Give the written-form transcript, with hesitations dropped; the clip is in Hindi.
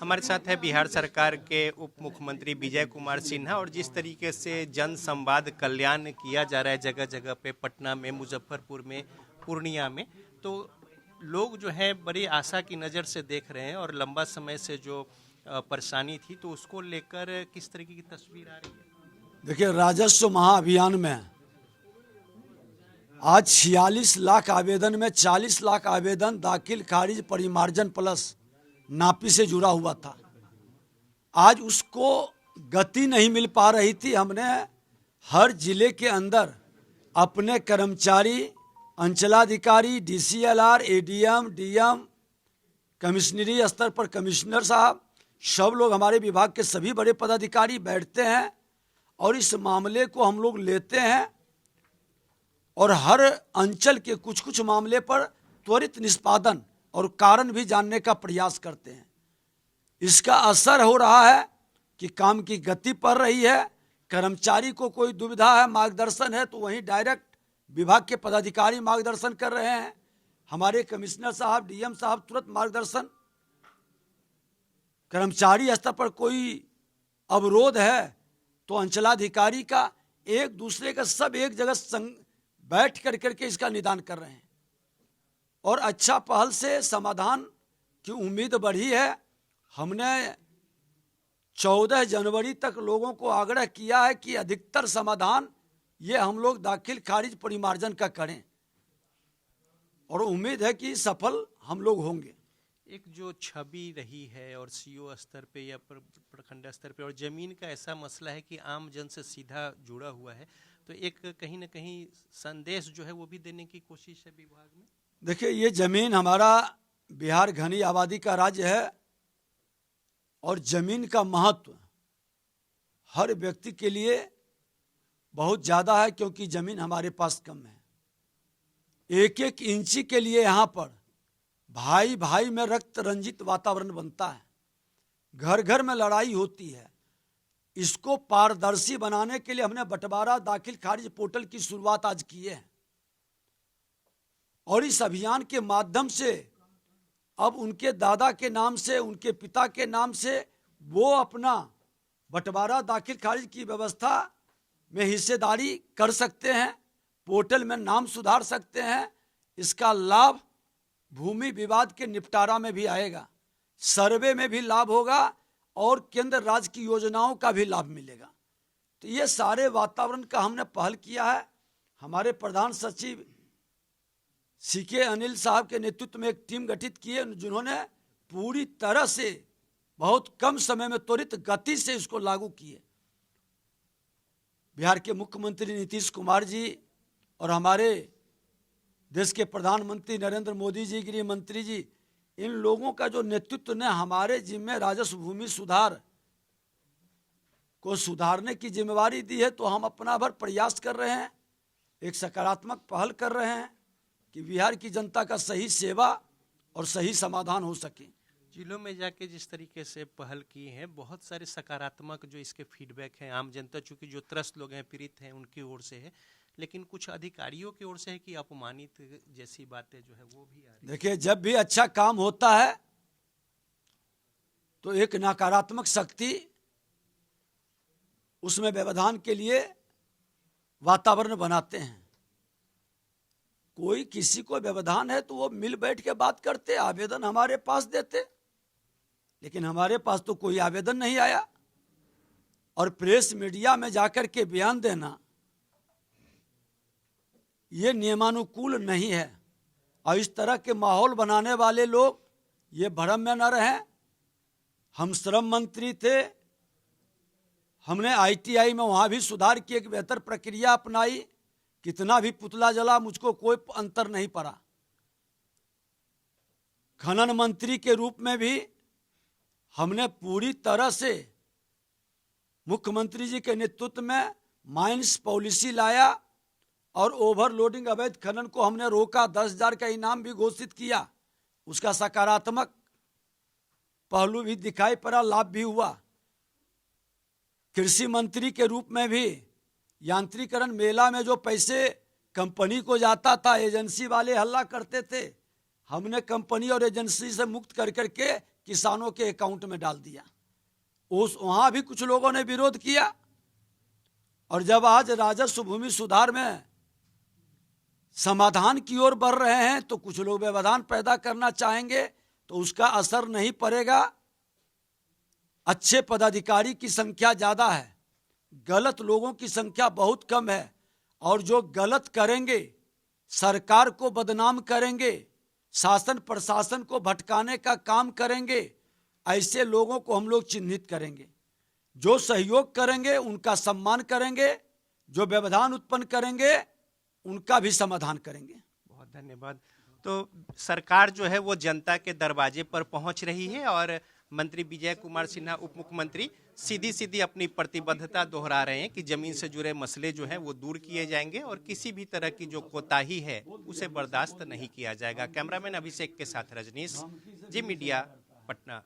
हमारे साथ है बिहार सरकार के उप मुख्यमंत्री विजय कुमार सिन्हा। और जिस तरीके से जन संवाद कल्याण किया जा रहा है जगह जगह पे, पटना में, मुजफ्फरपुर में, पूर्णिया में, तो लोग जो है बड़ी आशा की नज़र से देख रहे हैं। और लंबा समय से जो परेशानी थी तो उसको लेकर किस तरीके की तस्वीर आ रही है? देखिए, राजस्व महाअभियान में आज 46 लाख आवेदन में 40 लाख आवेदन दाखिल खारिज परिमार्जन प्लस नापी से जुड़ा हुआ था। आज उसको गति नहीं मिल पा रही थी। हमने हर जिले के अंदर अपने कर्मचारी, अंचलाधिकारी, डीसीएलआर, एडीएम, डीएम, कमिश्नरी स्तर पर कमिश्नर साहब, सब लोग, हमारे विभाग के सभी बड़े पदाधिकारी बैठते हैं और इस मामले को हम लोग लेते हैं और हर अंचल के कुछ कुछ मामले पर त्वरित निष्पादन और कारण भी जानने का प्रयास करते हैं। इसका असर हो रहा है कि काम की गति बढ़ रही है। कर्मचारी को कोई दुविधा है, मार्गदर्शन है, तो वहीं डायरेक्ट विभाग के पदाधिकारी मार्गदर्शन कर रहे हैं। हमारे कमिश्नर साहब, डीएम साहब तुरंत मार्गदर्शन। कर्मचारी स्तर पर कोई अवरोध है तो अंचलाधिकारी का, एक दूसरे का, सब एक जगह बैठ करके इसका निदान कर रहे हैं और अच्छा पहल से समाधान की उम्मीद बढ़ी है। हमने 14 जनवरी तक लोगों को आग्रह किया है कि अधिकतर समाधान ये हम लोग दाखिल खारिज परिमार्जन का करें और उम्मीद है कि सफल हम लोग होंगे। एक जो छवि रही है और सीओ स्तर पे या प्रखंड स्तर पे और जमीन का ऐसा मसला है कि आम जन से सीधा जुड़ा हुआ है, तो एक कहीं ना कहीं संदेश जो है वो भी देने की कोशिश है विभाग में। देखिए, ये जमीन, हमारा बिहार घनी आबादी का राज्य है और जमीन का महत्व हर व्यक्ति के लिए बहुत ज़्यादा है, क्योंकि जमीन हमारे पास कम है। एक एक इंची के लिए यहाँ पर भाई भाई में रक्त रंजित वातावरण बनता है, घर घर में लड़ाई होती है। इसको पारदर्शी बनाने के लिए हमने बंटवारा दाखिल खारिज पोर्टल की शुरुआत आज की है और इस अभियान के माध्यम से अब उनके दादा के नाम से, उनके पिता के नाम से वो अपना बंटवारा दाखिल खारिज की व्यवस्था में हिस्सेदारी कर सकते हैं, पोर्टल में नाम सुधार सकते हैं। इसका लाभ भूमि विवाद के निपटारा में भी आएगा, सर्वे में भी लाभ होगा और केंद्र राज्य की योजनाओं का भी लाभ मिलेगा। तो ये सारे वातावरण का हमने पहल किया है। हमारे प्रधान सचिव सीके अनिल साहब के नेतृत्व में एक टीम गठित की है, जिन्होंने पूरी तरह से बहुत कम समय में त्वरित गति से इसको लागू किए। बिहार के मुख्यमंत्री नीतीश कुमार जी और हमारे देश के प्रधानमंत्री नरेंद्र मोदी जी, गृह मंत्री जी, इन लोगों का जो नेतृत्व ने हमारे जिम्मे राजस्व भूमि सुधार को सुधारने की जिम्मेवारी दी है, तो हम अपना भर प्रयास कर रहे हैं, एक सकारात्मक पहल कर रहे हैं कि बिहार की जनता का सही सेवा और सही समाधान हो सके। जिलों में जाके जिस तरीके से पहल की है, बहुत सारे सकारात्मक जो इसके फीडबैक हैं आम जनता, चूँकि जो त्रस्त लोग हैं, पीड़ित हैं, उनकी ओर से है, लेकिन कुछ अधिकारियों की ओर से है कि अपमानित जैसी बातें जो है वो भी आ रही। देखिए, जब भी अच्छा काम होता है तो एक नकारात्मक शक्ति उसमें व्यवधान के लिए वातावरण बनाते हैं। कोई किसी को व्यवधान है तो वो मिल बैठ के बात करते, आवेदन हमारे पास देते, लेकिन हमारे पास तो कोई आवेदन नहीं आया। और प्रेस मीडिया में जाकर के बयान देना ये नियमानुकूल नहीं है और इस तरह के माहौल बनाने वाले लोग ये भ्रम में न रहें। हम श्रम मंत्री थे, हमने आईटीआई में वहाँ भी सुधार की, एक बेहतर प्रक्रिया अपनाई, कितना भी पुतला जला मुझको कोई अंतर नहीं पड़ा। खनन मंत्री के रूप में भी हमने पूरी तरह से मुख्यमंत्री जी के नेतृत्व में माइंस पॉलिसी लाया और ओवरलोडिंग अवैध खनन को हमने रोका, 10,000 का इनाम भी घोषित किया। उसका सकारात्मक पहलू भी दिखाई पड़ा, लाभ भी हुआ। कृषि मंत्री के रूप में भी यांत्रिकरण मेला में जो पैसे कंपनी को जाता था, एजेंसी वाले हल्ला करते थे, हमने कंपनी और एजेंसी से मुक्त कर करके किसानों के अकाउंट में डाल दिया। उस वहां भी कुछ लोगों ने विरोध किया, और जब आज राजस्व भूमि सुधार में समाधान की ओर बढ़ रहे हैं तो कुछ लोग व्यवधान पैदा करना चाहेंगे, तो उसका असर नहीं पड़ेगा। अच्छे पदाधिकारी की संख्या ज्यादा है, गलत लोगों की संख्या बहुत कम है, और जो गलत करेंगे, सरकार को बदनाम करेंगे, शासन प्रशासन को भटकाने का काम करेंगे, ऐसे लोगों को हम लोग चिन्हित करेंगे। जो सहयोग करेंगे उनका सम्मान करेंगे, जो व्यवधान उत्पन्न करेंगे उनका भी समाधान करेंगे। बहुत धन्यवाद। तो सरकार जो है वो जनता के दरवाजे पर पहुंच रही है, और मंत्री विजय कुमार सिन्हा उप मुख्यमंत्री सीधी सीधी अपनी प्रतिबद्धता दोहरा रहे हैं कि जमीन से जुड़े मसले जो हैं वो दूर किए जाएंगे, और किसी भी तरह की जो कोताही है उसे बर्दाश्त नहीं किया जाएगा। कैमरामैन अभिषेक के साथ रजनीश, जी मीडिया, पटना।